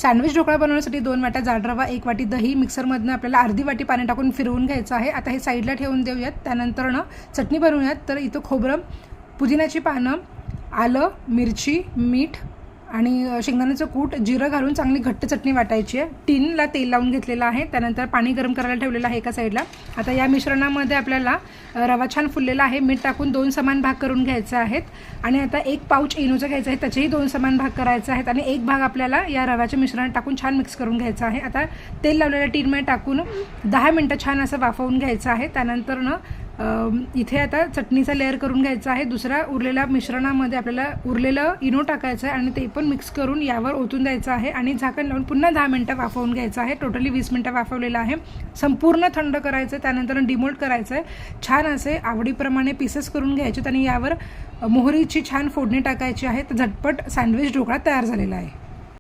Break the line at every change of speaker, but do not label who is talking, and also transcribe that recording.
Sandwich dhokla बनवण्यासाठी 2 वाट्या जाड रवा, 1 वाटी दही, मिक्सरमधनं आपल्याला अर्धी वाटी पाणी टाकून फिरवून घ्यायचं आहे। आता हे साईडला ठेवून देऊयात। त्यानंतर चटणी बनवूयात। तर इथं खोबरं, पुदिन्याची पानं, आलं, मिरची, मीठ आणि शेंगदाण्याचं कूट, जिरं घालून चांगली घट्ट चटणी वाटायची आहे। टिनला तेल लावून घेतलेलं आहे। त्यानंतर पाणी गरम करायला ठेवलेलं आहे एका साईडला। आता या मिश्रणामध्ये आपल्याला रवा छान फुललेला आहे, मीठ टाकून 2 समान भाग करून घ्यायचे आहेत आणि आता 1 पाऊच इनोचं घ्यायचं आहे, त्याचेही 2 समान भाग करायचे आहेत आणि 1 भाग आपल्याला या रव्याच्या मिश्रणात टाकून छान मिक्स करून घ्यायचं आहे। आता तेल लावलेल्या टिनमध्ये टाकून 10 मिनिटं छान असं वाफवून घ्यायचं आहे। त्यानंतर इथे आता चटणीचा लेअर करून घ्यायचा आहे। दुसऱ्या उरलेल्या मिश्रणामध्ये आपल्याला उरलेलं इनो टाकायचं आहे आणि ते पण मिक्स करून यावर ओतून द्यायचं आहे आणि झाकण लावून पुन्हा 10 मिनिटं वाफवून घ्यायचं आहे। टोटली 20 मिनिटं वाफवलेलं आहे। संपूर्ण थंड करायचं आहे, त्यानंतर डिमोल्ड करायचं आहे। छान असे आवडीप्रमाणे पीसेस करून घ्यायचे आणि यावर मोहरीची छान फोडणी टाकायची आहे। तर झटपट सँडविच ढोकळा तयार झालेला आहे।